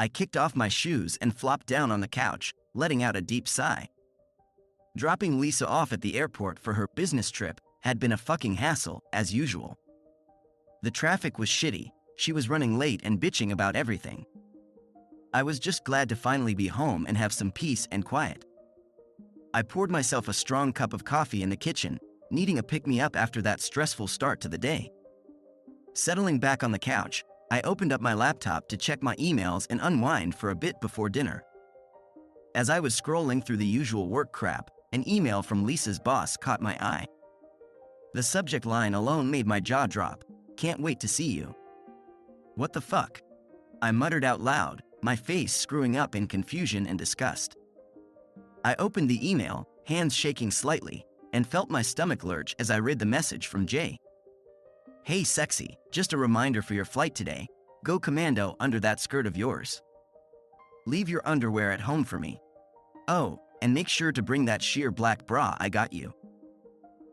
I kicked off my shoes and flopped down on the couch, letting out a deep sigh. Dropping Lisa off at the airport for her business trip had been a fucking hassle, as usual. The traffic was shitty, she was running late and bitching about everything. I was just glad to finally be home and have some peace and quiet. I poured myself a strong cup of coffee in the kitchen, needing a pick-me-up after that stressful start to the day. Settling back on the couch, I opened up my laptop to check my emails and unwind for a bit before dinner. As I was scrolling through the usual work crap, an email from Lisa's boss caught my eye. The subject line alone made my jaw drop. "Can't wait to see you." What the fuck? I muttered out loud, my face screwing up in confusion and disgust. I opened the email, hands shaking slightly, and felt my stomach lurch as I read the message from Jay. "Hey sexy, just a reminder for your flight today. Go commando under that skirt of yours. Leave your underwear at home for me. Oh, and make sure to bring that sheer black bra I got you.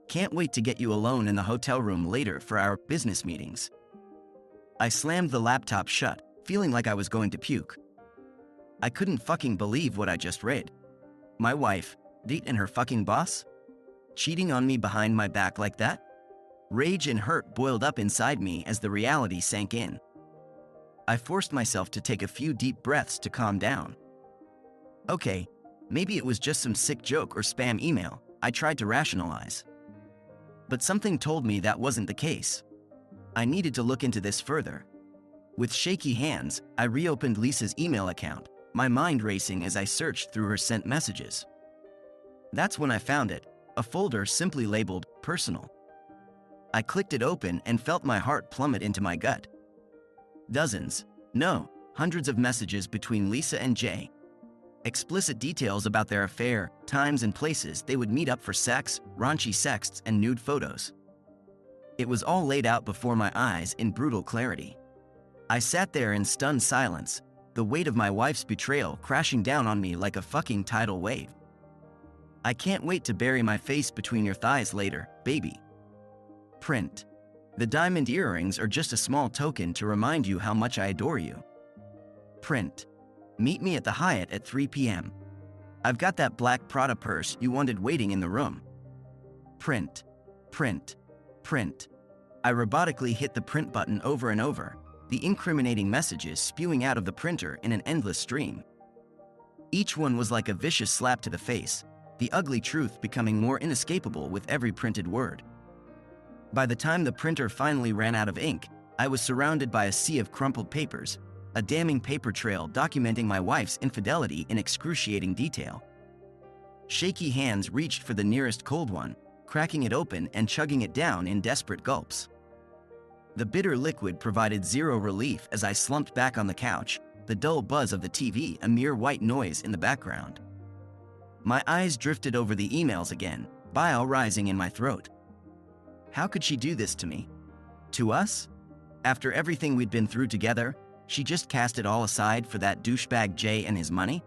Can't wait to get you alone in the hotel room later for our business meetings." I slammed the laptop shut, feeling like I was going to puke. I couldn't fucking believe what I just read. My wife, dating her fucking boss? Cheating on me behind my back like that? Rage and hurt boiled up inside me as the reality sank in. I forced myself to take a few deep breaths to calm down. Okay, maybe it was just some sick joke or spam email, I tried to rationalize. But something told me that wasn't the case. I needed to look into this further. With shaky hands, I reopened Lisa's email account, my mind racing as I searched through her sent messages. That's when I found it, a folder simply labeled "Personal." I clicked it open and felt my heart plummet into my gut. Dozens, no, hundreds of messages between Lisa and Jay. Explicit details about their affair, times and places they would meet up for sex, raunchy sexts, and nude photos. It was all laid out before my eyes in brutal clarity. I sat there in stunned silence, the weight of my wife's betrayal crashing down on me like a fucking tidal wave. "I can't wait to bury my face between your thighs later, baby. Print. The diamond earrings are just a small token to remind you how much I adore you. Print. Meet me at the Hyatt at 3 p.m. I've got that black Prada purse you wanted waiting in the room. Print. Print. Print." I robotically hit the print button over and over, the incriminating messages spewing out of the printer in an endless stream. Each one was like a vicious slap to the face, the ugly truth becoming more inescapable with every printed word. By the time the printer finally ran out of ink, I was surrounded by a sea of crumpled papers, a damning paper trail documenting my wife's infidelity in excruciating detail. Shaky hands reached for the nearest cold one, cracking it open and chugging it down in desperate gulps. The bitter liquid provided zero relief as I slumped back on the couch, the dull buzz of the TV a mere white noise in the background. My eyes drifted over the emails again, bile rising in my throat. How could she do this to me? To us? After everything we'd been through together, she just cast it all aside for that douchebag Jay and his money?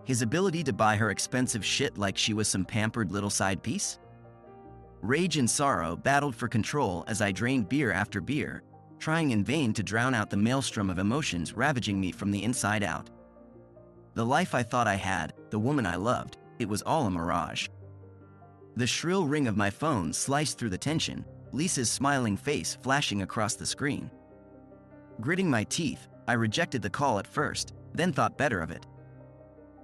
His ability to buy her expensive shit like she was some pampered little side piece? Rage and sorrow battled for control as I drained beer after beer, trying in vain to drown out the maelstrom of emotions ravaging me from the inside out. The life I thought I had, the woman I loved, it was all a mirage. The shrill ring of my phone sliced through the tension, Lisa's smiling face flashing across the screen. Gritting my teeth, I rejected the call at first, then thought better of it.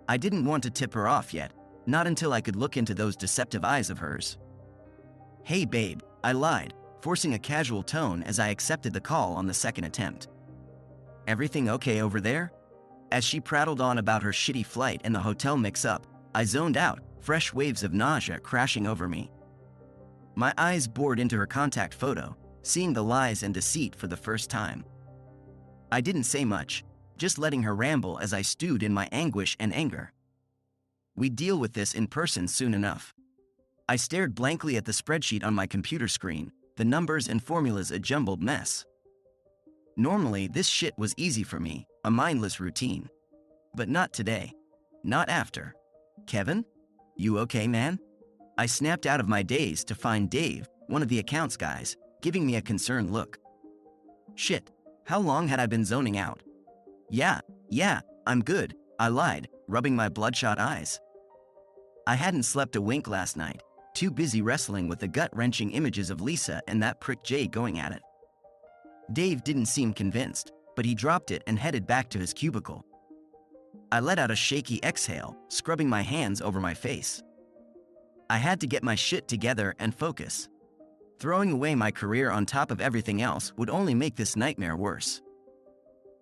I didn't want to tip her off yet, not until I could look into those deceptive eyes of hers. "Hey babe," I lied, forcing a casual tone as I accepted the call on the second attempt. "Everything okay over there?" As she prattled on about her shitty flight and the hotel mix-up, I zoned out, fresh waves of nausea crashing over me. My eyes bored into her contact photo, seeing the lies and deceit for the first time. I didn't say much, just letting her ramble as I stewed in my anguish and anger. We'd deal with this in person soon enough. I stared blankly at the spreadsheet on my computer screen, the numbers and formulas a jumbled mess. Normally, this shit was easy for me, a mindless routine. But not today. Not after. "Kevin? You okay, man?" I snapped out of my daze to find Dave, one of the accounts guys, giving me a concerned look. Shit, how long had I been zoning out? Yeah, Yeah, I'm good, I lied, rubbing my bloodshot eyes. I hadn't slept a wink last night, too busy wrestling with the gut-wrenching images of Lisa and that prick Jay going at it. Dave didn't seem convinced, but he dropped it and headed back to his cubicle. I let out a shaky exhale, scrubbing my hands over my face. I had to get my shit together and focus. Throwing away my career on top of everything else would only make this nightmare worse.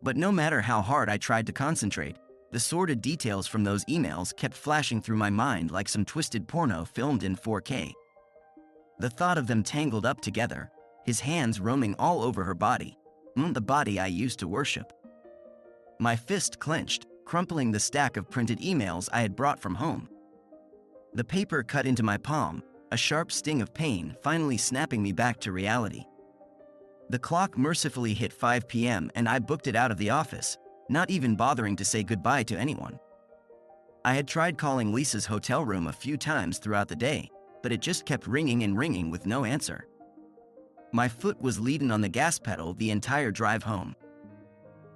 But no matter how hard I tried to concentrate, the sordid details from those emails kept flashing through my mind like some twisted porno filmed in 4K. The thought of them tangled up together, his hands roaming all over her body, the body I used to worship. My fist clenched, crumpling the stack of printed emails I had brought from home. The paper cut into my palm, a sharp sting of pain finally snapping me back to reality. The clock mercifully hit 5 p.m. and I booked it out of the office, not even bothering to say goodbye to anyone. I had tried calling Lisa's hotel room a few times throughout the day, but it just kept ringing and ringing with no answer. My foot was leaning on the gas pedal the entire drive home.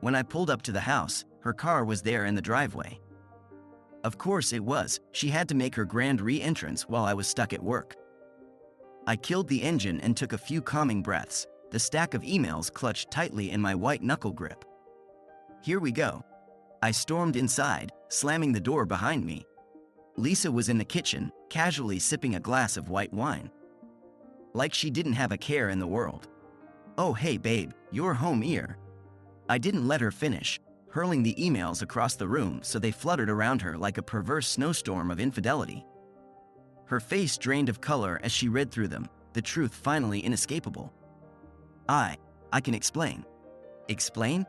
When I pulled up to the house, her car was there in the driveway. Of course it was, she had to make her grand re-entrance while I was stuck at work. I killed the engine and took a few calming breaths, the stack of emails clutched tightly in my white knuckle grip. Here we go. I stormed inside, slamming the door behind me. Lisa was in the kitchen, casually sipping a glass of white wine. Like she didn't have a care in the world. Oh hey babe, you're home here. I didn't let her finish, hurling the emails across the room so they fluttered around her like a perverse snowstorm of infidelity. Her face drained of color as she read through them, the truth finally inescapable. I can explain. Explain?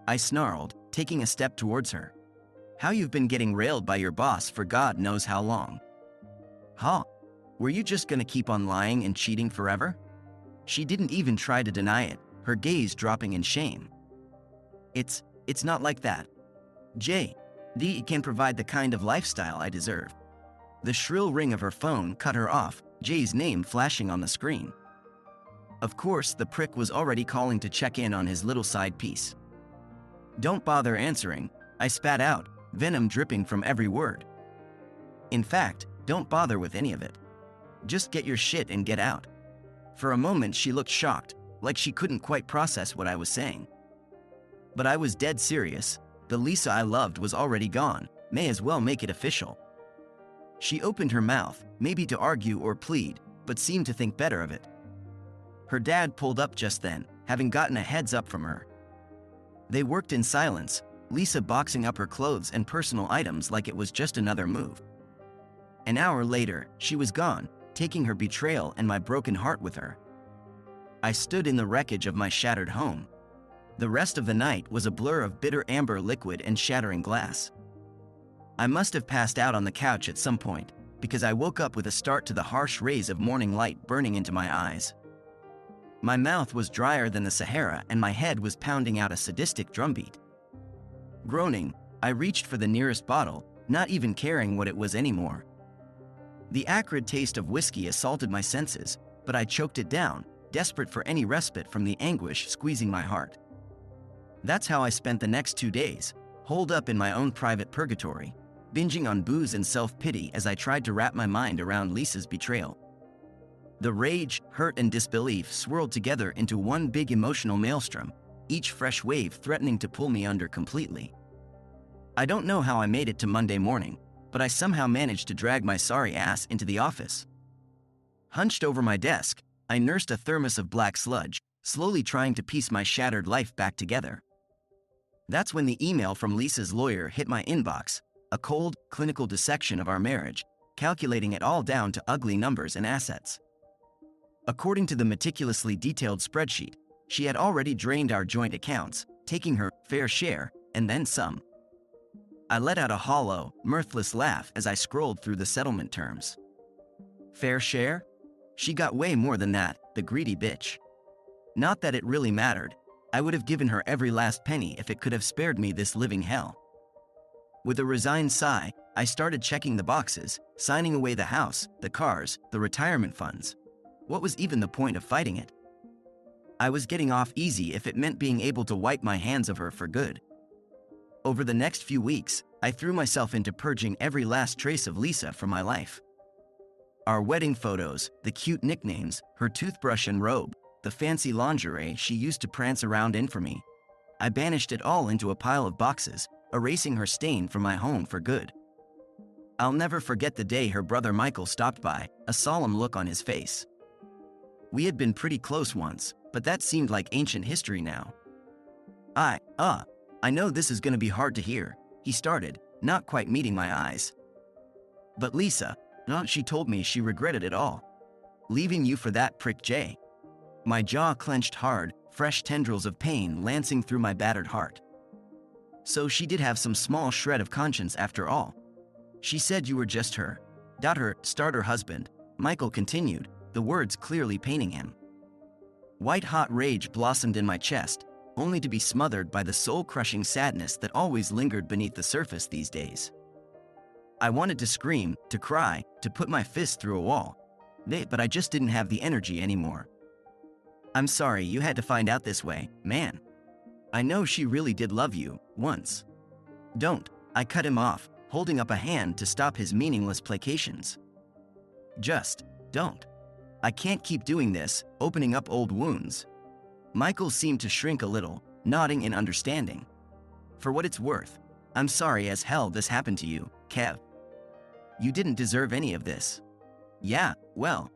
I snarled, taking a step towards her. How you've been getting railed by your boss for God knows how long. Huh? Were you just gonna keep on lying and cheating forever? She didn't even try to deny it, her gaze dropping in shame. It's not like that. Jay, D can provide the kind of lifestyle I deserve. The shrill ring of her phone cut her off, Jay's name flashing on the screen. Of course, the prick was already calling to check in on his little side piece. Don't bother answering, I spat out, venom dripping from every word. In fact, don't bother with any of it. Just get your shit and get out. For a moment she looked shocked, like she couldn't quite process what I was saying. But I was dead serious. The Lisa I loved was already gone, may as well make it official. She opened her mouth, maybe to argue or plead, but seemed to think better of it. Her dad pulled up just then, having gotten a heads up from her. They worked in silence, Lisa boxing up her clothes and personal items like it was just another move. An hour later, she was gone, taking her betrayal and my broken heart with her. I stood in the wreckage of my shattered home. The rest of the night was a blur of bitter amber liquid and shattering glass. I must have passed out on the couch at some point, because I woke up with a start to the harsh rays of morning light burning into my eyes. My mouth was drier than the Sahara and my head was pounding out a sadistic drumbeat. Groaning, I reached for the nearest bottle, not even caring what it was anymore. The acrid taste of whiskey assaulted my senses, but I choked it down, desperate for any respite from the anguish squeezing my heart. That's how I spent the next 2 days, holed up in my own private purgatory, binging on booze and self-pity as I tried to wrap my mind around Lisa's betrayal. The rage, hurt, and disbelief swirled together into one big emotional maelstrom, each fresh wave threatening to pull me under completely. I don't know how I made it to Monday morning, but I somehow managed to drag my sorry ass into the office. Hunched over my desk, I nursed a thermos of black sludge, slowly trying to piece my shattered life back together. That's when the email from Lisa's lawyer hit my inbox, a cold, clinical dissection of our marriage, calculating it all down to ugly numbers and assets. According to the meticulously detailed spreadsheet, she had already drained our joint accounts, taking her fair share, and then some. I let out a hollow, mirthless laugh as I scrolled through the settlement terms. Fair share? She got way more than that, the greedy bitch. Not that it really mattered. I would have given her every last penny if it could have spared me this living hell. With a resigned sigh, I started checking the boxes, signing away the house, the cars, the retirement funds. What was even the point of fighting it? I was getting off easy if it meant being able to wipe my hands of her for good. Over the next few weeks, I threw myself into purging every last trace of Lisa from my life. Our wedding photos, the cute nicknames, her toothbrush and robe, the fancy lingerie she used to prance around in for me. I banished it all into a pile of boxes, erasing her stain from my home for good. I'll never forget the day her brother Michael stopped by, a solemn look on his face. We had been pretty close once, but that seemed like ancient history now. I know this is gonna be hard to hear, he started, not quite meeting my eyes. But Lisa, she told me she regretted it all. Leaving you for that prick Jay. My jaw clenched hard, fresh tendrils of pain lancing through my battered heart. So she did have some small shred of conscience after all. She said you were just her starter husband, Michael continued, the words clearly paining him. White-hot rage blossomed in my chest, only to be smothered by the soul-crushing sadness that always lingered beneath the surface these days. I wanted to scream, to cry, to put my fist through a wall, but I just didn't have the energy anymore. I'm sorry you had to find out this way, man. I know she really did love you, once. Don't, I cut him off, holding up a hand to stop his meaningless placations. Just, don't. I can't keep doing this, opening up old wounds. Michael seemed to shrink a little, nodding in understanding. For what it's worth, I'm sorry as hell this happened to you, Kev. You didn't deserve any of this. Yeah, well,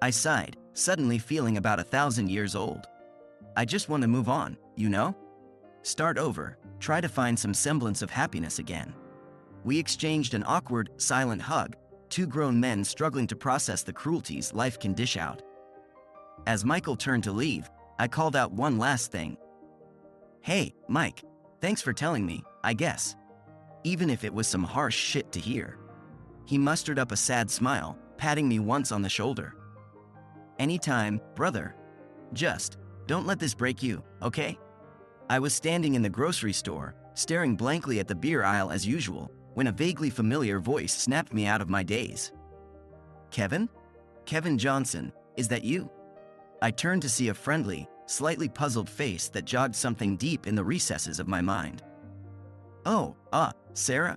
I sighed, suddenly feeling about 1,000 years old. I just want to move on, you know? Start over, try to find some semblance of happiness again. We exchanged an awkward, silent hug, two grown men struggling to process the cruelties life can dish out. As Michael turned to leave, I called out one last thing. Hey, Mike, thanks for telling me, I guess. Even if it was some harsh shit to hear. He mustered up a sad smile, patting me once on the shoulder. Anytime, brother. Just, don't let this break you, okay? I was standing in the grocery store, staring blankly at the beer aisle as usual, when a vaguely familiar voice snapped me out of my daze. Kevin? Kevin Johnson, is that you? I turned to see a friendly, slightly puzzled face that jogged something deep in the recesses of my mind. Oh, Sarah?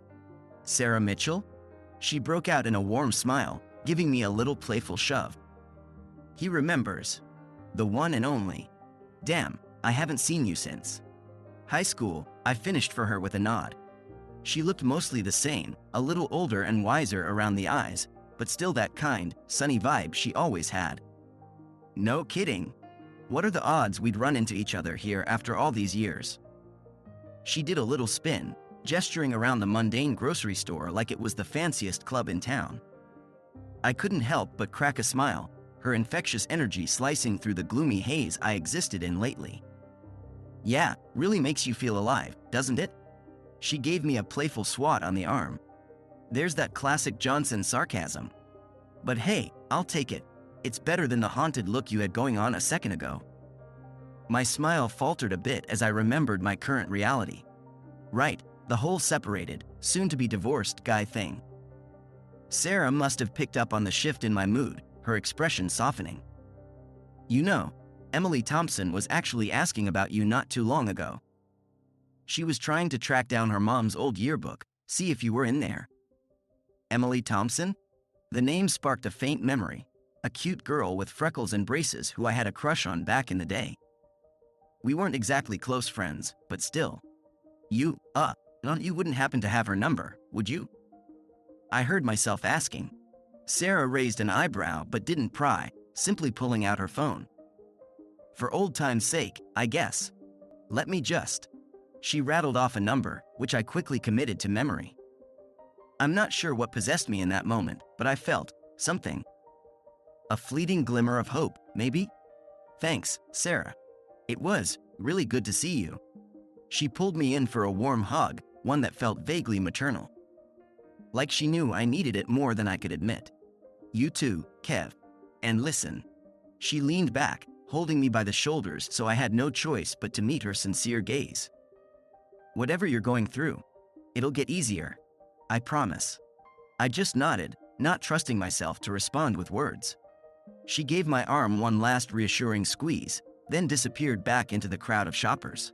Sarah Mitchell? She broke out in a warm smile, giving me a little playful shove. He remembers. The one and only. Damn, I haven't seen you since. High school, I finished for her with a nod. She looked mostly the same, a little older and wiser around the eyes, but still that kind, sunny vibe she always had. No kidding. What are the odds we'd run into each other here after all these years? She did a little spin, gesturing around the mundane grocery store like it was the fanciest club in town. I couldn't help but crack a smile, her infectious energy slicing through the gloomy haze I existed in lately. Yeah, really makes you feel alive, doesn't it? She gave me a playful swat on the arm. There's that classic Johnson sarcasm. But hey, I'll take it. It's better than the haunted look you had going on a second ago. My smile faltered a bit as I remembered my current reality. Right, the whole separated, soon-to-be-divorced guy thing. Sarah must have picked up on the shift in my mood, her expression softening. You know, Emily Thompson was actually asking about you not too long ago. She was trying to track down her mom's old yearbook, see if you were in there. Emily Thompson? The name sparked a faint memory. A cute girl with freckles and braces who I had a crush on back in the day. We weren't exactly close friends, but still. You wouldn't happen to have her number, would you? I heard myself asking. Sarah raised an eyebrow but didn't pry, simply pulling out her phone. For old time's sake, I guess. Let me just. She rattled off a number, which I quickly committed to memory. I'm not sure what possessed me in that moment, but I felt something. A fleeting glimmer of hope, maybe? Thanks, Sarah. It was really good to see you. She pulled me in for a warm hug, one that felt vaguely maternal. Like she knew I needed it more than I could admit. You too, Kev. And listen. She leaned back, holding me by the shoulders so I had no choice but to meet her sincere gaze. Whatever you're going through, it'll get easier. I promise. I just nodded, not trusting myself to respond with words. She gave my arm one last reassuring squeeze, then disappeared back into the crowd of shoppers.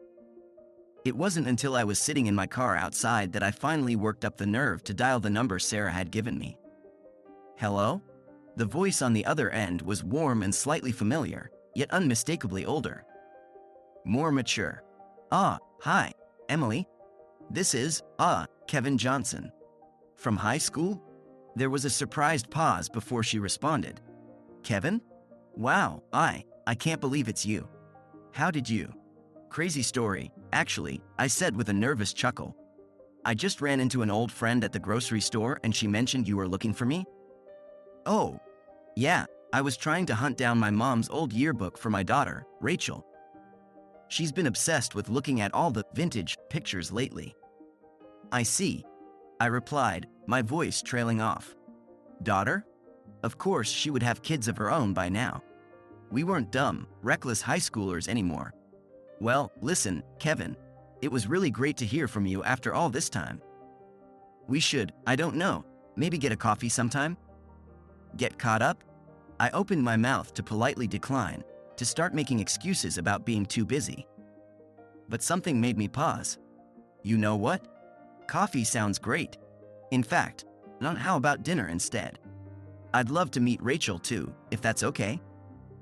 It wasn't until I was sitting in my car outside that I finally worked up the nerve to dial the number Sarah had given me. Hello? The voice on the other end was warm and slightly familiar, yet unmistakably older. More mature. Hi, Emily. This is, Kevin Johnson. From high school? There was a surprised pause before she responded. Kevin? Wow, I can't believe it's you. How did you? Crazy story, actually, I said with a nervous chuckle. I just ran into an old friend at the grocery store and she mentioned you were looking for me. Oh, yeah, I was trying to hunt down my mom's old yearbook for my daughter, Rachel. She's been obsessed with looking at all the vintage pictures lately. I see, I replied, my voice trailing off. Daughter? Of course she would have kids of her own by now. We weren't dumb, reckless high schoolers anymore. Well, listen, Kevin, it was really great to hear from you after all this time. We should, I don't know, maybe get a coffee sometime? Get caught up? I opened my mouth to politely decline, to start making excuses about being too busy. But something made me pause. You know what? Coffee sounds great. In fact, how about dinner instead? I'd love to meet Rachel too, if that's okay.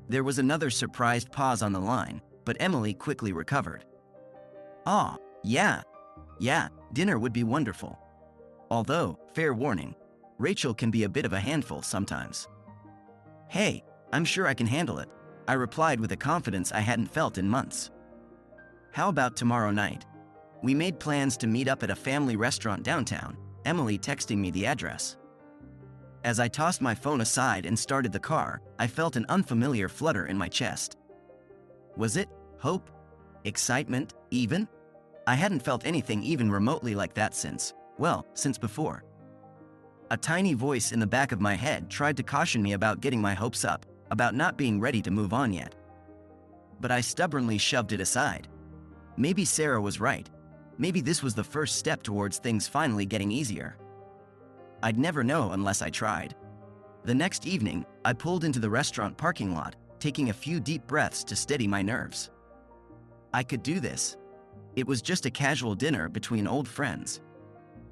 There was another surprised pause on the line, but Emily quickly recovered. Yeah, dinner would be wonderful. Although, fair warning, Rachel can be a bit of a handful sometimes. Hey, I'm sure I can handle it, I replied with a confidence I hadn't felt in months. How about tomorrow night? We made plans to meet up at a family restaurant downtown, Emily texting me the address. As I tossed my phone aside and started the car, I felt an unfamiliar flutter in my chest. Was it hope? Excitement, even? I hadn't felt anything even remotely like that since before. A tiny voice in the back of my head tried to caution me about getting my hopes up, about not being ready to move on yet. But I stubbornly shoved it aside. Maybe Sarah was right. Maybe this was the first step towards things finally getting easier. I'd never know unless I tried. The next evening, I pulled into the restaurant parking lot, taking a few deep breaths to steady my nerves. I could do this. It was just a casual dinner between old friends.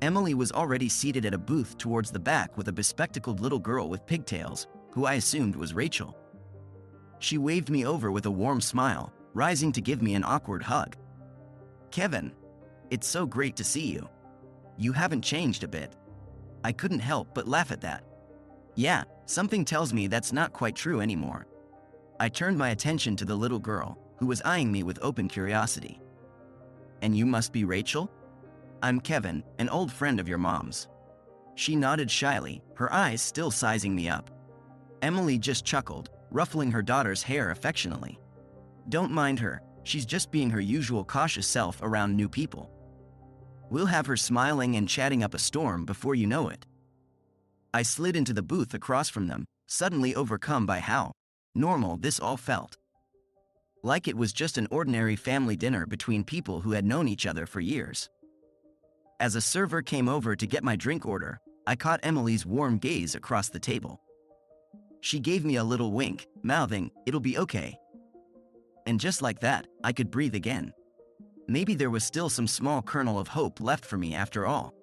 Emily was already seated at a booth towards the back with a bespectacled little girl with pigtails, who I assumed was Rachel. She waved me over with a warm smile, rising to give me an awkward hug. Kevin, it's so great to see you. You haven't changed a bit. I couldn't help but laugh at that. Yeah, something tells me that's not quite true anymore. I turned my attention to the little girl, who was eyeing me with open curiosity. And you must be Rachel? I'm Kevin, an old friend of your mom's. She nodded shyly, her eyes still sizing me up. Emily just chuckled, ruffling her daughter's hair affectionately. Don't mind her, she's just being her usual cautious self around new people. We'll have her smiling and chatting up a storm before you know it. I slid into the booth across from them, suddenly overcome by how normal this all felt. Like it was just an ordinary family dinner between people who had known each other for years. As a server came over to get my drink order, I caught Emily's warm gaze across the table. She gave me a little wink, mouthing, "It'll be okay." And just like that, I could breathe again. Maybe there was still some small kernel of hope left for me after all.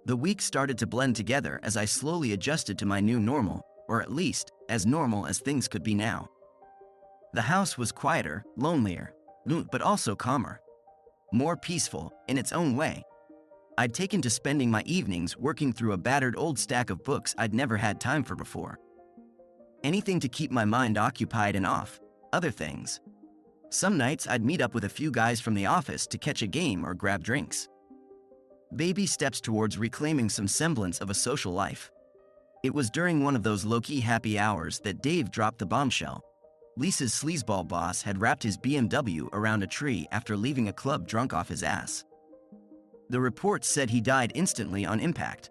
The weeks started to blend together as I slowly adjusted to my new normal, or at least, as normal as things could be now. The house was quieter, lonelier, but also calmer. More peaceful, in its own way. I'd taken to spending my evenings working through a battered old stack of books I'd never had time for before. Anything to keep my mind occupied and off other things. Some nights I'd meet up with a few guys from the office to catch a game or grab drinks. Baby steps towards reclaiming some semblance of a social life. It was during one of those low-key happy hours that Dave dropped the bombshell. Lisa's sleazeball boss had wrapped his BMW around a tree after leaving a club drunk off his ass. The reports said he died instantly on impact.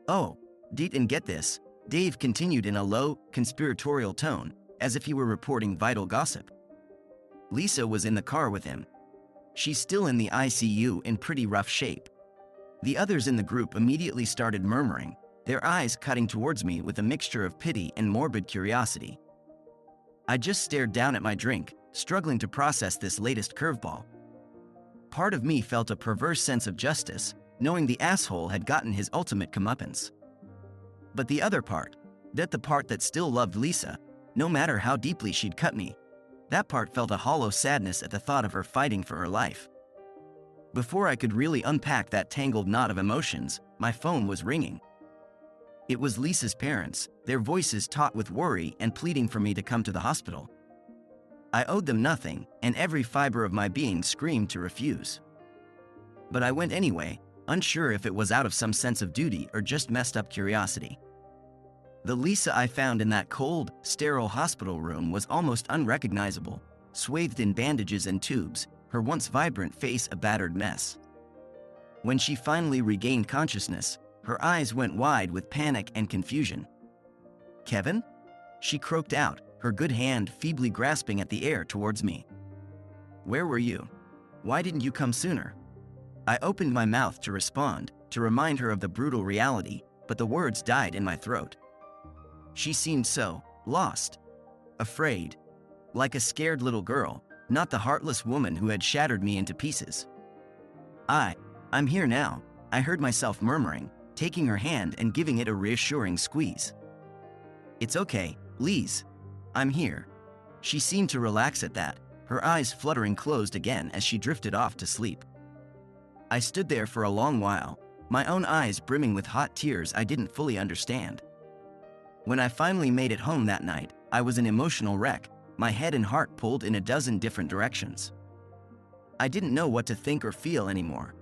Oh, and get this, Dave continued in a low, conspiratorial tone, as if he were reporting vital gossip. Lisa was in the car with him. She's still in the ICU in pretty rough shape. The others in the group immediately started murmuring, their eyes cutting towards me with a mixture of pity and morbid curiosity. I just stared down at my drink, struggling to process this latest curveball. Part of me felt a perverse sense of justice, knowing the asshole had gotten his ultimate comeuppance. But the other part, the part that still loved Lisa, no matter how deeply she'd cut me, that part felt a hollow sadness at the thought of her fighting for her life. Before I could really unpack that tangled knot of emotions, my phone was ringing. It was Lisa's parents, their voices taut with worry and pleading for me to come to the hospital. I owed them nothing, and every fiber of my being screamed to refuse. But I went anyway, unsure if it was out of some sense of duty or just messed up curiosity. The Lisa I found in that cold, sterile hospital room was almost unrecognizable, swathed in bandages and tubes, her once vibrant face a battered mess. When she finally regained consciousness, her eyes went wide with panic and confusion. "Kevin?" she croaked out, her good hand feebly grasping at the air towards me. "Where were you? Why didn't you come sooner?" I opened my mouth to respond, to remind her of the brutal reality, but the words died in my throat. She seemed so lost, afraid, like a scared little girl, not the heartless woman who had shattered me into pieces. I'm here now," I heard myself murmuring, taking her hand and giving it a reassuring squeeze. "It's okay, Lise. I'm here." She seemed to relax at that, her eyes fluttering closed again as she drifted off to sleep. I stood there for a long while, my own eyes brimming with hot tears I didn't fully understand. When I finally made it home that night, I was an emotional wreck, my head and heart pulled in a dozen different directions. I didn't know what to think or feel anymore.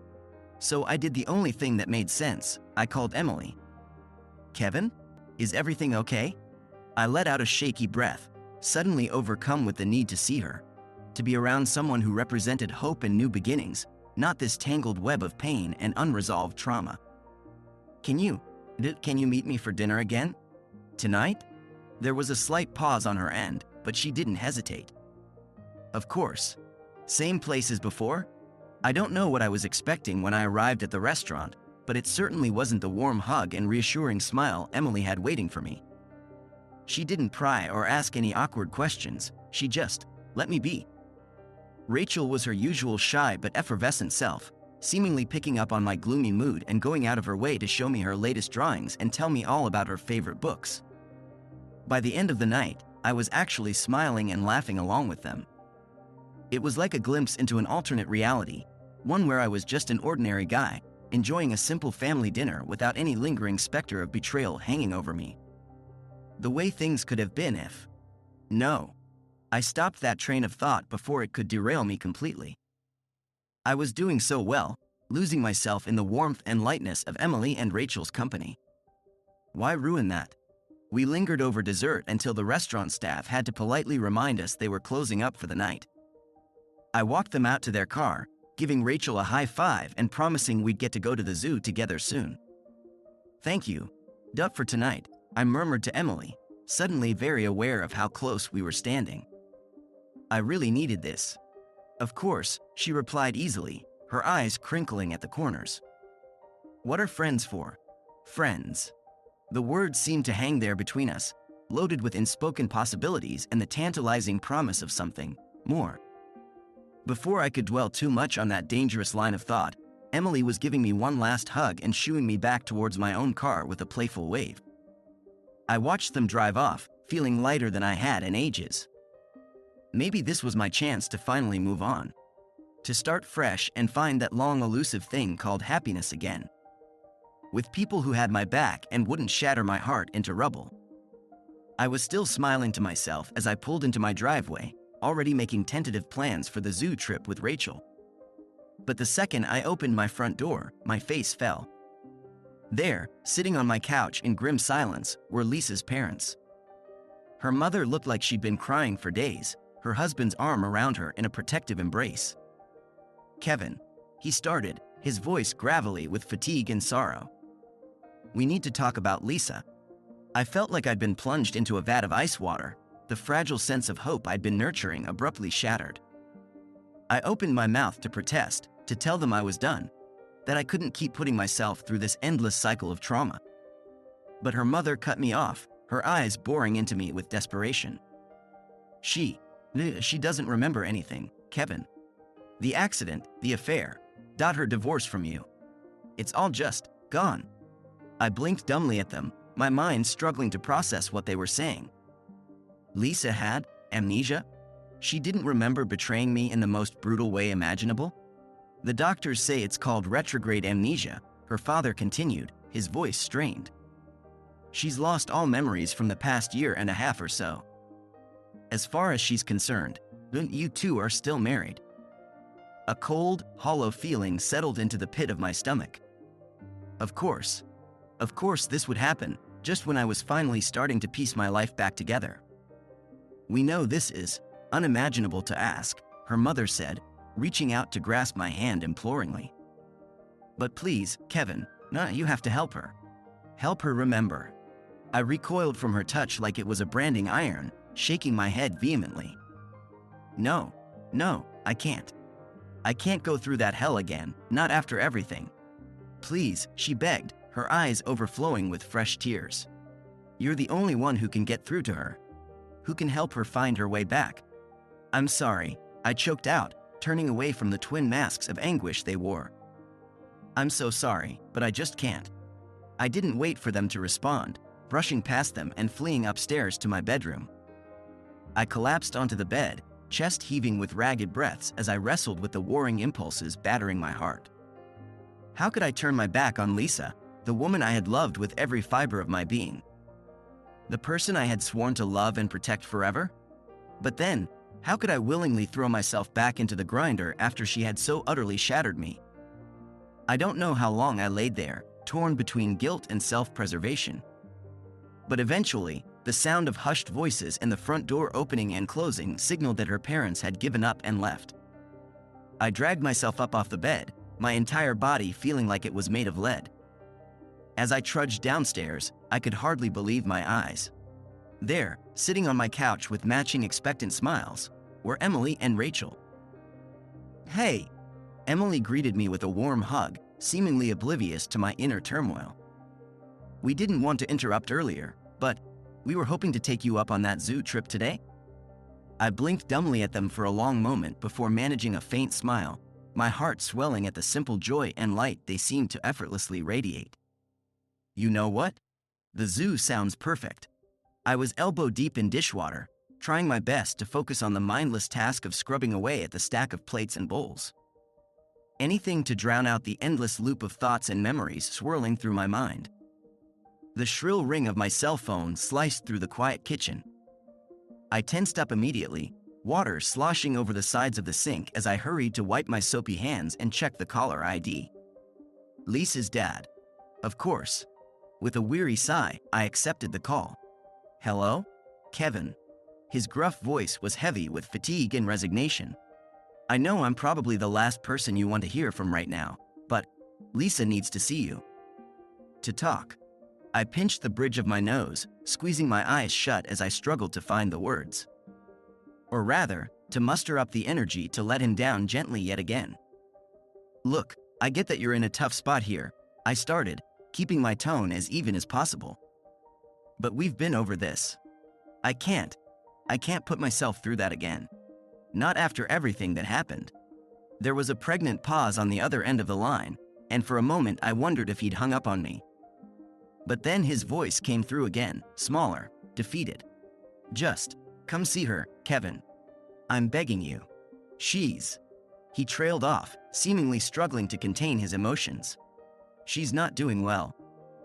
So I did the only thing that made sense. I called Emily. "Kevin? Is everything okay?" I let out a shaky breath, suddenly overcome with the need to see her, to be around someone who represented hope and new beginnings, not this tangled web of pain and unresolved trauma. Can you meet me for dinner again? Tonight?" There was a slight pause on her end, but she didn't hesitate. "Of course. Same place as before?" I don't know what I was expecting when I arrived at the restaurant, but it certainly wasn't the warm hug and reassuring smile Emily had waiting for me. She didn't pry or ask any awkward questions, she just let me be. Rachel was her usual shy but effervescent self, seemingly picking up on my gloomy mood and going out of her way to show me her latest drawings and tell me all about her favorite books. By the end of the night, I was actually smiling and laughing along with them. It was like a glimpse into an alternate reality, one where I was just an ordinary guy, enjoying a simple family dinner without any lingering specter of betrayal hanging over me. The way things could have been if... No. I stopped that train of thought before it could derail me completely. I was doing so well, losing myself in the warmth and lightness of Emily and Rachel's company. Why ruin that? We lingered over dessert until the restaurant staff had to politely remind us they were closing up for the night. I walked them out to their car, giving Rachel a high five and promising we'd get to go to the zoo together soon. "Thank you, Dup, for tonight," I murmured to Emily, suddenly very aware of how close we were standing. "I really needed this." "Of course," she replied easily, her eyes crinkling at the corners. "What are friends for?" Friends. The words seemed to hang there between us, loaded with unspoken possibilities and the tantalizing promise of something more. Before I could dwell too much on that dangerous line of thought, Emily was giving me one last hug and shooing me back towards my own car with a playful wave. I watched them drive off, feeling lighter than I had in ages. Maybe this was my chance to finally move on. To start fresh and find that long elusive thing called happiness again. With people who had my back and wouldn't shatter my heart into rubble. I was still smiling to myself as I pulled into my driveway, already making tentative plans for the zoo trip with Rachel. But the second I opened my front door, my face fell. There, sitting on my couch in grim silence, were Lisa's parents. Her mother looked like she'd been crying for days, her husband's arm around her in a protective embrace. "Kevin," he started, his voice gravelly with fatigue and sorrow. "We need to talk about Lisa." I felt like I'd been plunged into a vat of ice water, the fragile sense of hope I'd been nurturing abruptly shattered. I opened my mouth to protest, to tell them I was done, that I couldn't keep putting myself through this endless cycle of trauma. But her mother cut me off, her eyes boring into me with desperation. She doesn't remember anything, Kevin. The accident, the affair, her divorce from you. It's all just gone. I blinked dumbly at them, my mind struggling to process what they were saying. Lisa had amnesia? She didn't remember betraying me in the most brutal way imaginable? The doctors say it's called retrograde amnesia, her father continued, his voice strained. She's lost all memories from the past year and a half or so. As far as she's concerned, you two are still married. A cold, hollow feeling settled into the pit of my stomach. Of course this would happen, just when I was finally starting to piece my life back together. We know this is unimaginable to ask, her mother said, reaching out to grasp my hand imploringly. But please, Kevin, you have to help her. Help her remember. I recoiled from her touch like it was a branding iron, shaking my head vehemently. No, I can't. I can't go through that hell again, not after everything. Please, she begged, her eyes overflowing with fresh tears. You're the only one who can get through to her. Who can help her find her way back? I'm sorry, I choked out, turning away from the twin masks of anguish they wore. I'm so sorry, but I just can't. I didn't wait for them to respond, brushing past them and fleeing upstairs to my bedroom. I collapsed onto the bed, chest heaving with ragged breaths as I wrestled with the warring impulses battering my heart. How could I turn my back on Lisa, the woman I had loved with every fiber of my being? The person I had sworn to love and protect forever? But then, how could I willingly throw myself back into the grinder after she had so utterly shattered me? I don't know how long I laid there, torn between guilt and self-preservation. But eventually, the sound of hushed voices and the front door opening and closing signaled that her parents had given up and left. I dragged myself up off the bed, my entire body feeling like it was made of lead. As I trudged downstairs, I could hardly believe my eyes. There, sitting on my couch with matching expectant smiles, were Emily and Rachel. Hey! Emily greeted me with a warm hug, seemingly oblivious to my inner turmoil. We didn't want to interrupt earlier, but we were hoping to take you up on that zoo trip today. I blinked dumbly at them for a long moment before managing a faint smile, my heart swelling at the simple joy and light they seemed to effortlessly radiate. You know what? The zoo sounds perfect. I was elbow-deep in dishwater, trying my best to focus on the mindless task of scrubbing away at the stack of plates and bowls. Anything to drown out the endless loop of thoughts and memories swirling through my mind. The shrill ring of my cell phone sliced through the quiet kitchen. I tensed up immediately, water sloshing over the sides of the sink as I hurried to wipe my soapy hands and check the caller ID. Lisa's dad. Of course. With a weary sigh, I accepted the call. Hello? Kevin. His gruff voice was heavy with fatigue and resignation. I know I'm probably the last person you want to hear from right now, but Lisa needs to see you. To talk. I pinched the bridge of my nose, squeezing my eyes shut as I struggled to find the words. Or rather, to muster up the energy to let him down gently yet again. Look, I get that you're in a tough spot here, I started, keeping my tone as even as possible. But we've been over this. I can't put myself through that again. Not after everything that happened. There was a pregnant pause on the other end of the line, and for a moment I wondered if he'd hung up on me. But then his voice came through again, smaller, defeated. Just, come see her, Kevin. I'm begging you. He trailed off, seemingly struggling to contain his emotions. She's not doing well.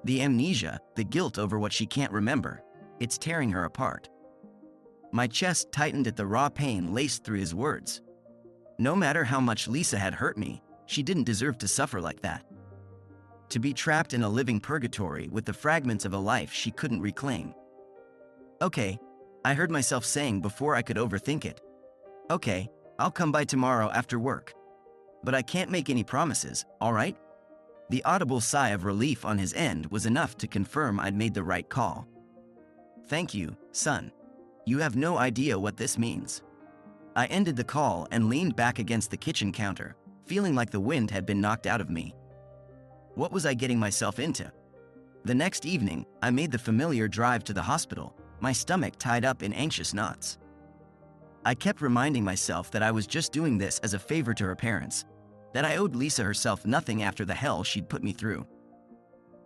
The amnesia, the guilt over what she can't remember, it's tearing her apart. My chest tightened at the raw pain laced through his words. No matter how much Lisa had hurt me, she didn't deserve to suffer like that. To be trapped in a living purgatory with the fragments of a life she couldn't reclaim. Okay, I heard myself saying before I could overthink it. Okay, I'll come by tomorrow after work. But I can't make any promises, all right? The audible sigh of relief on his end was enough to confirm I'd made the right call. Thank you, son. You have no idea what this means. I ended the call and leaned back against the kitchen counter, feeling like the wind had been knocked out of me. What was I getting myself into? The next evening, I made the familiar drive to the hospital, my stomach tied up in anxious knots. I kept reminding myself that I was just doing this as a favor to her parents, that I owed Lisa herself nothing after the hell she'd put me through.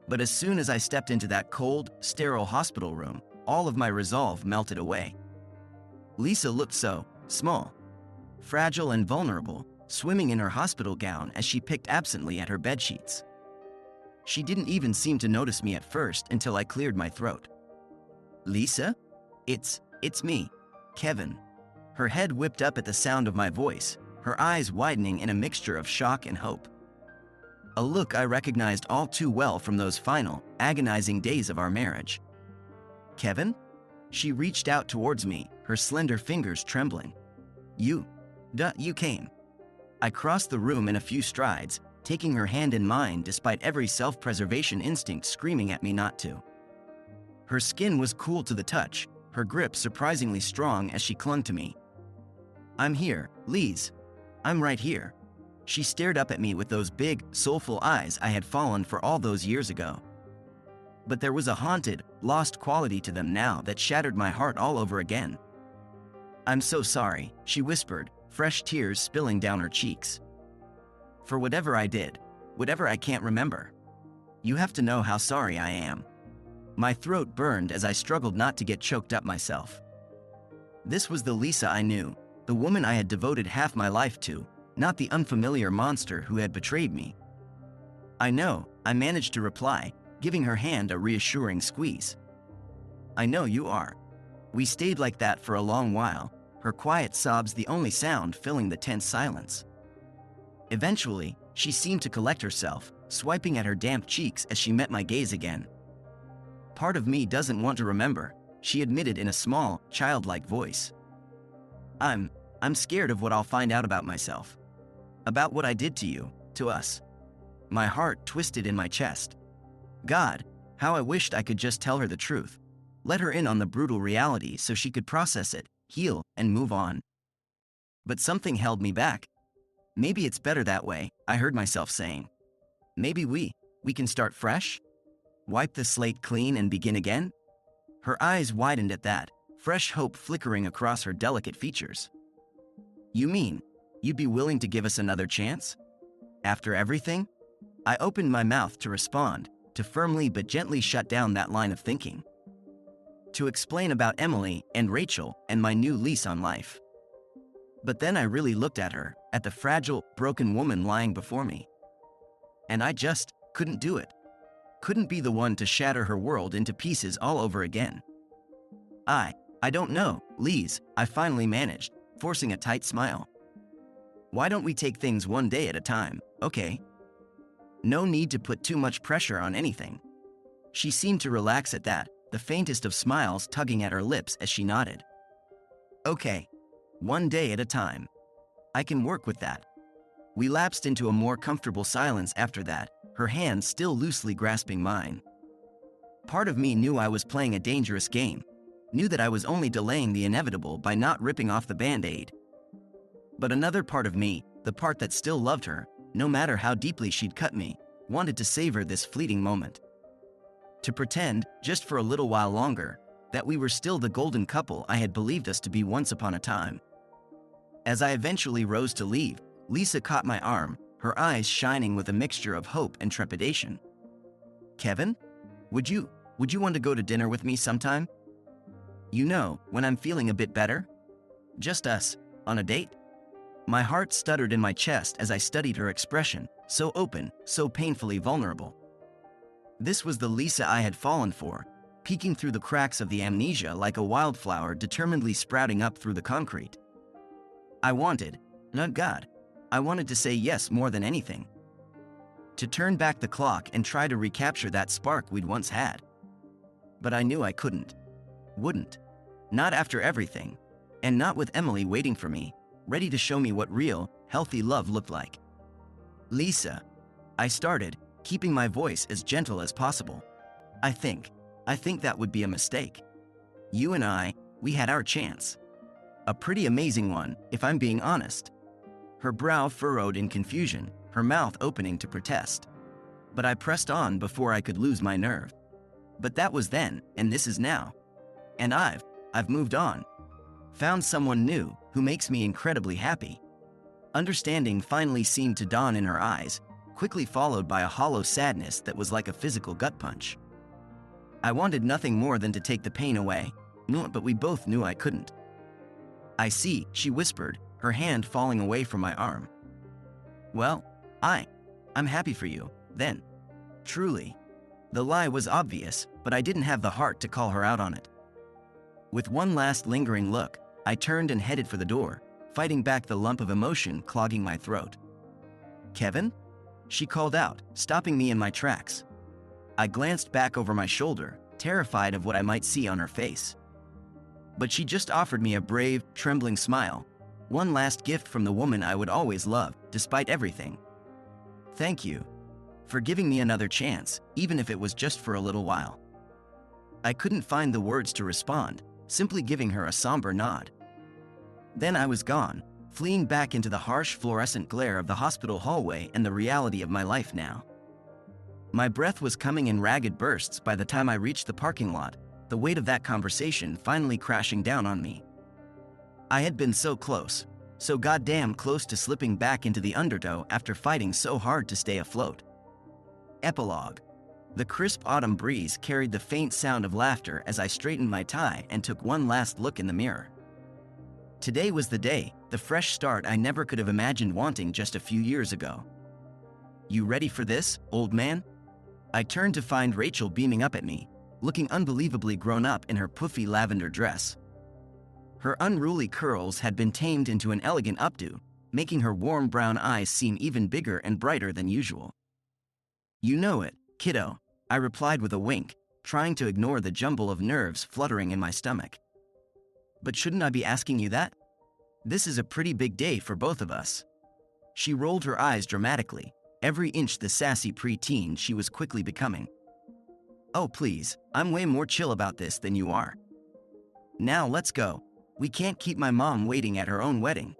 But as soon as I stepped into that cold, sterile hospital room, all of my resolve melted away. Lisa looked so small, fragile and vulnerable, swimming in her hospital gown as she picked absently at her bedsheets. She didn't even seem to notice me at first until I cleared my throat. "Lisa? It's me, Kevin." Her head whipped up at the sound of my voice, her eyes widening in a mixture of shock and hope. A look I recognized all too well from those final, agonizing days of our marriage. "Kevin?" She reached out towards me, her slender fingers trembling. You came." I crossed the room in a few strides, taking her hand in mine despite every self-preservation instinct screaming at me not to. Her skin was cool to the touch, her grip surprisingly strong as she clung to me. "I'm here, Lise. I'm right here." She stared up at me with those big, soulful eyes I had fallen for all those years ago. But there was a haunted, lost quality to them now that shattered my heart all over again. "I'm so sorry," she whispered, fresh tears spilling down her cheeks. "For whatever I did, whatever I can't remember. You have to know how sorry I am." My throat burned as I struggled not to get choked up myself. This was the Lisa I knew, the woman I had devoted half my life to, not the unfamiliar monster who had betrayed me. "I know," I managed to reply, giving her hand a reassuring squeeze. "I know you are." We stayed like that for a long while, her quiet sobs the only sound filling the tense silence. Eventually, she seemed to collect herself, swiping at her damp cheeks as she met my gaze again. "Part of me doesn't want to remember," she admitted in a small, childlike voice. I'm scared of what I'll find out about myself. About what I did to you, to us." My heart twisted in my chest. God, how I wished I could just tell her the truth. Let her in on the brutal reality so she could process it, heal, and move on. But something held me back. "Maybe it's better that way," I heard myself saying. "Maybe we can start fresh? Wipe the slate clean and begin again?" Her eyes widened at that, fresh hope flickering across her delicate features. "You mean, you'd be willing to give us another chance? After everything?" I opened my mouth to respond, to firmly but gently shut down that line of thinking. To explain about Emily and Rachel and my new lease on life. But then I really looked at her, at the fragile, broken woman lying before me. And I just couldn't do it. Couldn't be the one to shatter her world into pieces all over again. I don't know, Lise," I finally managed, forcing a tight smile. "Why don't we take things one day at a time, okay? No need to put too much pressure on anything." She seemed to relax at that, the faintest of smiles tugging at her lips as she nodded. "Okay. One day at a time. I can work with that." We lapsed into a more comfortable silence after that, her hand still loosely grasping mine. Part of me knew I was playing a dangerous game, knew that I was only delaying the inevitable by not ripping off the Band-Aid. But another part of me, the part that still loved her, no matter how deeply she'd cut me, wanted to savor this fleeting moment. To pretend, just for a little while longer, that we were still the golden couple I had believed us to be once upon a time. As I eventually rose to leave, Lisa caught my arm, her eyes shining with a mixture of hope and trepidation. "Kevin, would you want to go to dinner with me sometime? You know, when I'm feeling a bit better? Just us, on a date?" My heart stuttered in my chest as I studied her expression, so open, so painfully vulnerable. This was the Lisa I had fallen for, peeking through the cracks of the amnesia like a wildflower determinedly sprouting up through the concrete. I wanted to say yes more than anything. To turn back the clock and try to recapture that spark we'd once had. But I knew I wouldn't. Not after everything. And not with Emily waiting for me, ready to show me what real, healthy love looked like. "Lisa," I started, keeping my voice as gentle as possible. I think that would be a mistake. You and we had our chance. A pretty amazing one, if I'm being honest." Her brow furrowed in confusion, her mouth opening to protest. But I pressed on before I could lose my nerve. "But that was then, and this is now. And I've moved on. Found someone new, who makes me incredibly happy. Understanding finally seemed to dawn in her eyes, quickly followed by a hollow sadness that was like a physical gut punch. I wanted nothing more than to take the pain away, but we both knew I couldn't. "I see," she whispered, her hand falling away from my arm. "Well, I'm happy for you, then." Truly. The lie was obvious, but I didn't have the heart to call her out on it. With one last lingering look, I turned and headed for the door, fighting back the lump of emotion clogging my throat. "Kevin?" she called out, stopping me in my tracks. I glanced back over my shoulder, terrified of what I might see on her face. But she just offered me a brave, trembling smile, one last gift from the woman I would always love, despite everything. "Thank you for giving me another chance, even if it was just for a little while." I couldn't find the words to respond, simply giving her a somber nod. Then I was gone, fleeing back into the harsh fluorescent glare of the hospital hallway and the reality of my life now. My breath was coming in ragged bursts by the time I reached the parking lot, the weight of that conversation finally crashing down on me. I had been so close, so goddamn close to slipping back into the undertow after fighting so hard to stay afloat. Epilogue. The crisp autumn breeze carried the faint sound of laughter as I straightened my tie and took one last look in the mirror. Today was the day, the fresh start I never could have imagined wanting just a few years ago. "You ready for this, old man?" I turned to find Rachel beaming up at me, looking unbelievably grown up in her puffy lavender dress. Her unruly curls had been tamed into an elegant updo, making her warm brown eyes seem even bigger and brighter than usual. "You know it, kiddo," I replied with a wink, trying to ignore the jumble of nerves fluttering in my stomach. "But shouldn't I be asking you that? This is a pretty big day for both of us." She rolled her eyes dramatically, every inch the sassy preteen she was quickly becoming. "Oh please, I'm way more chill about this than you are. Now let's go. We can't keep my mom waiting at her own wedding."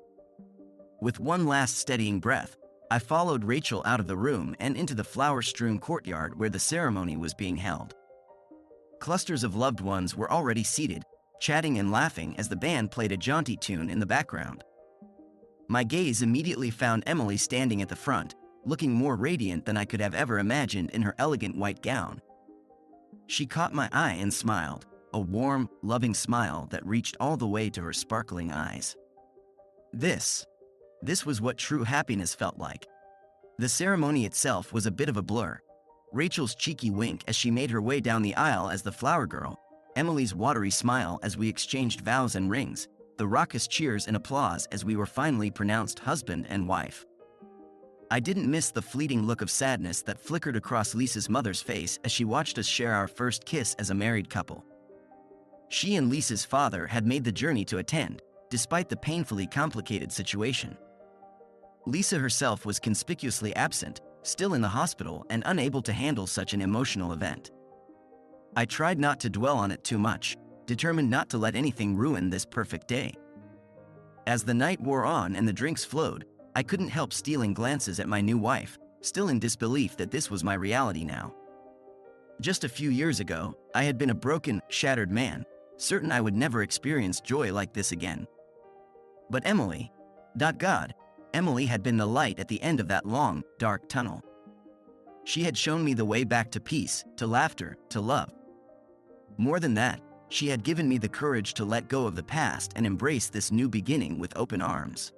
With one last steadying breath, I followed Rachel out of the room and into the flower-strewn courtyard where the ceremony was being held. Clusters of loved ones were already seated, chatting and laughing as the band played a jaunty tune in the background. My gaze immediately found Emily standing at the front, looking more radiant than I could have ever imagined in her elegant white gown. She caught my eye and smiled, a warm, loving smile that reached all the way to her sparkling eyes. This was what true happiness felt like. The ceremony itself was a bit of a blur. Rachel's cheeky wink as she made her way down the aisle as the flower girl, Emily's watery smile as we exchanged vows and rings, the raucous cheers and applause as we were finally pronounced husband and wife. I didn't miss the fleeting look of sadness that flickered across Lisa's mother's face as she watched us share our first kiss as a married couple. She and Lisa's father had made the journey to attend, despite the painfully complicated situation. Lisa herself was conspicuously absent, still in the hospital and unable to handle such an emotional event. I tried not to dwell on it too much, determined not to let anything ruin this perfect day. As the night wore on and the drinks flowed, I couldn't help stealing glances at my new wife, still in disbelief that this was my reality now. Just a few years ago, I had been a broken, shattered man, certain I would never experience joy like this again. But Emily had been the light at the end of that long, dark tunnel. She had shown me the way back to peace, to laughter, to love. More than that, she had given me the courage to let go of the past and embrace this new beginning with open arms.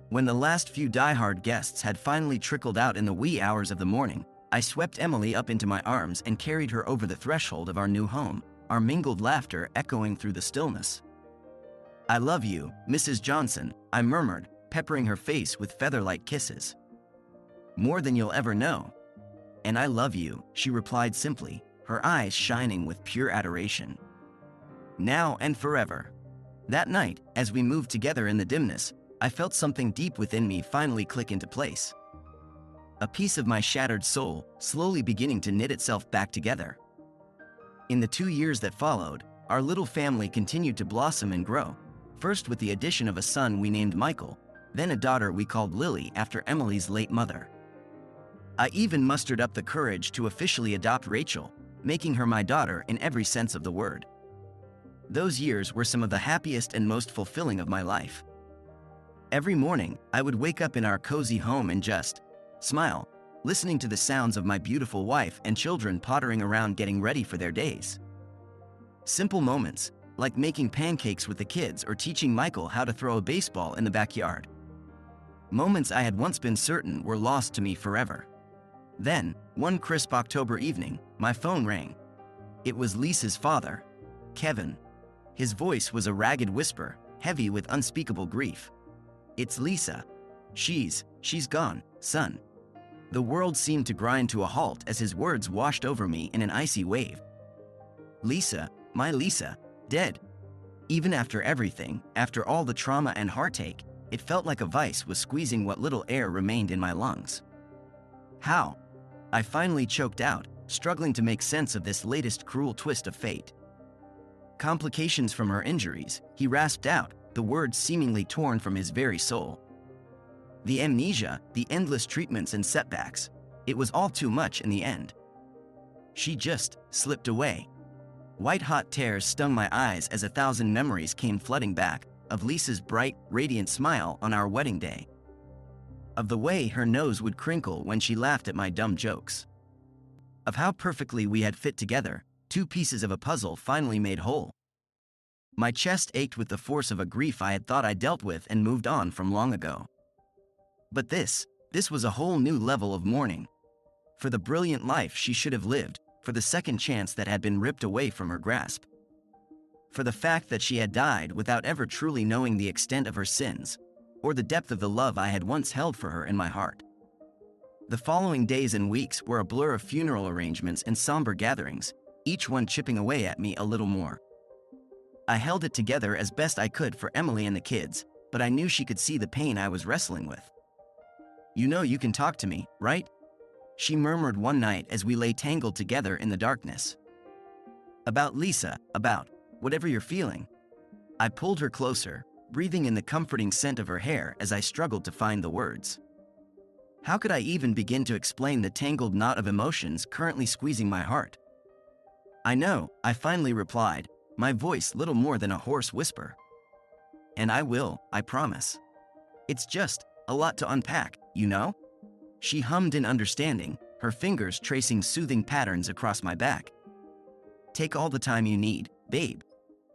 When the last few die-hard guests had finally trickled out in the wee hours of the morning, I swept Emily up into my arms and carried her over the threshold of our new home, our mingled laughter echoing through the stillness. "I love you, Mrs. Johnson," I murmured, peppering her face with feather-like kisses. "More than you'll ever know." "And I love you," she replied simply, her eyes shining with pure adoration. Now and forever. That night, as we moved together in the dimness, I felt something deep within me finally click into place. A piece of my shattered soul slowly beginning to knit itself back together. In the 2 years that followed, our little family continued to blossom and grow, first with the addition of a son we named Michael, then a daughter we called Lily after Emily's late mother. I even mustered up the courage to officially adopt Rachel, making her my daughter in every sense of the word. Those years were some of the happiest and most fulfilling of my life. Every morning, I would wake up in our cozy home and just smile, listening to the sounds of my beautiful wife and children pottering around getting ready for their days. Simple moments, like making pancakes with the kids or teaching Michael how to throw a baseball in the backyard. Moments I had once been certain were lost to me forever. Then, one crisp October evening, my phone rang. It was Lisa's father, Kevin. His voice was a ragged whisper, heavy with unspeakable grief. "It's Lisa. She's gone, son." The world seemed to grind to a halt as his words washed over me in an icy wave. Lisa, my Lisa, dead. Even after everything, after all the trauma and heartache, it felt like a vice was squeezing what little air remained in my lungs. How? I finally choked out, struggling to make sense of this latest cruel twist of fate. "Complications from her injuries," he rasped out, the words seemingly torn from his very soul. The amnesia, the endless treatments and setbacks, it was all too much in the end. She just slipped away. White-hot tears stung my eyes as 1,000 memories came flooding back, of Lisa's bright, radiant smile on our wedding day. Of the way her nose would crinkle when she laughed at my dumb jokes. Of how perfectly we had fit together, two pieces of a puzzle finally made whole. My chest ached with the force of a grief I had thought I dealt with and moved on from long ago. But this was a whole new level of mourning. For the brilliant life she should have lived, for the second chance that had been ripped away from her grasp. For the fact that she had died without ever truly knowing the extent of her sins, or the depth of the love I had once held for her in my heart. The following days and weeks were a blur of funeral arrangements and somber gatherings, each one chipping away at me a little more. I held it together as best I could for Emily and the kids, but I knew she could see the pain I was wrestling with. "You know you can talk to me, right?" she murmured one night as we lay tangled together in the darkness. "About Lisa, about whatever you're feeling." I pulled her closer, breathing in the comforting scent of her hair as I struggled to find the words. How could I even begin to explain the tangled knot of emotions currently squeezing my heart? "I know," I finally replied, my voice little more than a hoarse whisper. "And I will, I promise. It's just a lot to unpack, you know?" She hummed in understanding, her fingers tracing soothing patterns across my back. "Take all the time you need, babe.